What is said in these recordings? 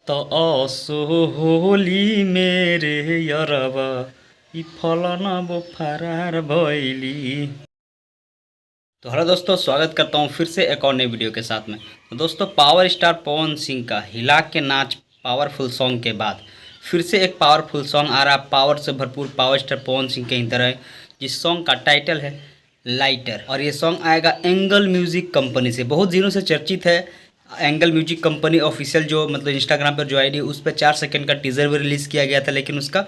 तो असो होली मेरे यरबा ई फलाना वो फरार भइली। तो हेलो दोस्तों, स्वागत करता हूँ फिर से एक और नई वीडियो के साथ में। तो दोस्तों, पावर स्टार पवन सिंह का हिला के नाच पावरफुल सॉन्ग के बाद फिर से एक पावरफुल सॉन्ग आ रहा है, पावर से भरपूर पावर स्टार पवन सिंह के ही तरह, जिस सॉन्ग का टाइटल है लाइटर। और ये सॉन्ग आएगा एंगल म्यूजिक कंपनी से, बहुत दिनों से चर्चित है। एंगल म्यूजिक कंपनी ऑफिशियल जो मतलब इंस्टाग्राम पर जो आईडी, उस पर 4 सेकंड का टीज़र भी रिलीज़ किया गया था, लेकिन उसका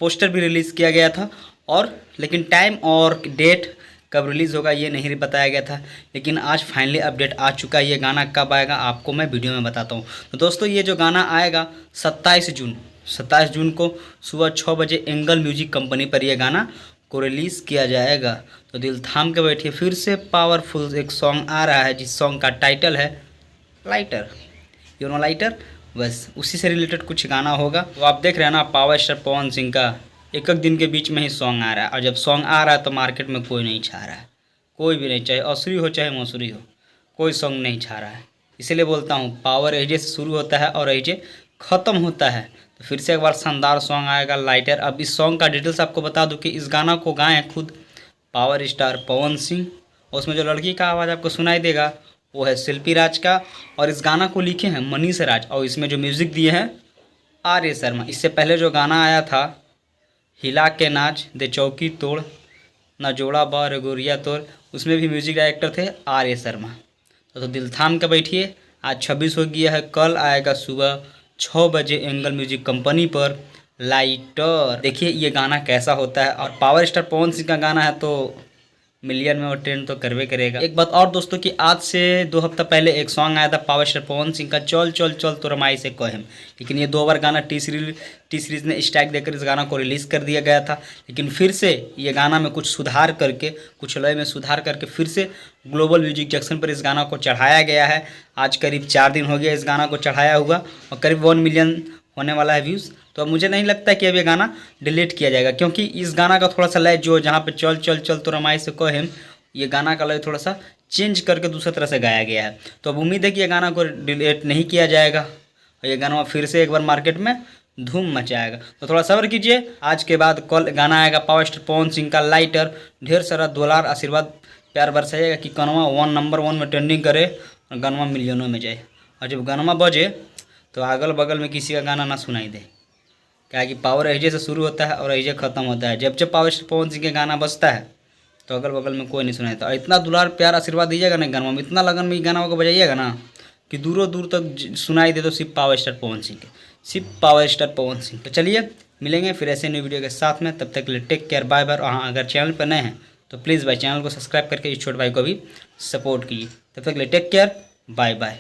पोस्टर भी रिलीज़ किया गया था। और लेकिन टाइम और डेट कब रिलीज़ होगा ये नहीं बताया गया था, लेकिन आज फाइनली अपडेट आ चुका है। ये गाना कब आएगा आपको मैं वीडियो में बताता हूँ। तो दोस्तों, ये जो गाना आएगा 27 जून को सुबह 6 बजे एंगल म्यूजिक कंपनी पर यह गाना को रिलीज़ किया जाएगा। तो दिल थाम के बैठिए, फिर से पावरफुल एक सॉन्ग आ रहा है, जिस सॉन्ग का टाइटल है लाइटर। यू नो लाइटर, बस उसी से रिलेटेड कुछ गाना होगा। तो आप देख रहे हैं ना, पावर स्टार पवन सिंह का एक दिन के बीच में ही सॉन्ग आ रहा है। और जब सॉन्ग आ रहा है तो मार्केट में कोई नहीं छा रहा है, कोई भी नहीं, चाहे असुरी हो चाहे मसूरी हो, कोई सॉन्ग नहीं छा रहा है। इसीलिए बोलता हूँ, पावर एजे से शुरू होता है और एजे ख़त्म होता है। तो फिर से एक बार शानदार सॉन्ग आएगा लाइटर। अब इस सॉन्ग का डिटेल्स आपको बता दूँ कि इस गाना को गाए हैं खुद पावर स्टार पवन सिंह। और उसमें जो लड़की का आवाज़ आपको सुनाई देगा वो है शिल्पी राज का। और इस गाना को लिखे हैं मनीष राज, और इसमें जो म्यूज़िक दिए हैं आर्य शर्मा। इससे पहले जो गाना आया था हिला के नाच दे चौकी तोड़ ना जोड़ा बार गोरिया तोड़, उसमें भी म्यूजिक डायरेक्टर थे आर्य शर्मा। तो दिल थाम के बैठिए, आज 26 हो गया है, कल आएगा सुबह 6 बजे एंगल म्यूजिक कंपनी पर लाइटर। देखिए ये गाना कैसा होता है। और पावर स्टार पवन सिंह का गाना है तो मिलियन में वो ट्रेंड तो करवे करेगा। एक बात और दोस्तों कि आज से 2 हफ्ता पहले एक सॉन्ग आया था पावर स्टार पवन सिंह का, चल चल चल तो रमाई से कहेम। लेकिन ये 2 बार गाना टी सीरीज ने स्ट्राइक देकर इस गाना को रिलीज़ कर दिया गया था। लेकिन फिर से ये गाना में कुछ सुधार करके, कुछ लय में सुधार करके फिर से ग्लोबल म्यूजिक जंक्शन पर इस गाना को चढ़ाया गया है। आज करीब 4 दिन हो गया इस गाना को चढ़ाया हुआ, और करीब 1 मिलियन होने वाला है व्यूज़। तो अब मुझे नहीं लगता कि अब ये गाना डिलीट किया जाएगा, क्योंकि इस गाना का थोड़ा सा लय जो जहाँ पे चल चल चल तो रमाई से कहेम, ये गाना का लय थोड़ा सा चेंज करके दूसरी तरह से गाया गया है। तो अब उम्मीद है कि ये गाना को डिलीट नहीं किया जाएगा और ये गाना फिर से एक बार मार्केट में धूम मचाएगा। तो थोड़ा सब्र कीजिए, आज के बाद कल गाना आएगा पावर स्टार पवन सिंह का लाइटर। ढेर सारा दुलार आशीर्वाद प्यार बरसाइएगा कि गनवा नंबर 1 में ट्रेंडिंग करे और गनवा मिलियनों में जाए। और जब गनवा बजे तो अगल बगल में किसी का गाना ना सुनाई दे, क्या कि पावर एजे से शुरू होता है और एजे ख़त्म होता है। जब पावर स्टार पवन सिंह के गाना बजता है तो अगल बगल में कोई नहीं सुनाता। और इतना दुलार प्यार आशीर्वाद दीजिएगा ना गाना में, इतना लगन में गाना को बजाइएगा ना कि दूरों दूर तक सुनाई दे, तो सिर्फ पावर स्टार पवन सिंह के, सिर्फ पावर स्टार पवन सिंह। तो चलिए मिलेंगे फिर ऐसे नई वीडियो के साथ में, तब तक के लिए टेक केयर, बाय बाय। और हाँ, अगर चैनल पर नए हैं तो प्लीज़ भाई चैनल को सब्सक्राइब करके इस छोटे भाई को भी सपोर्ट कीजिए। तब तक के लिए टेक केयर, बाय बाय।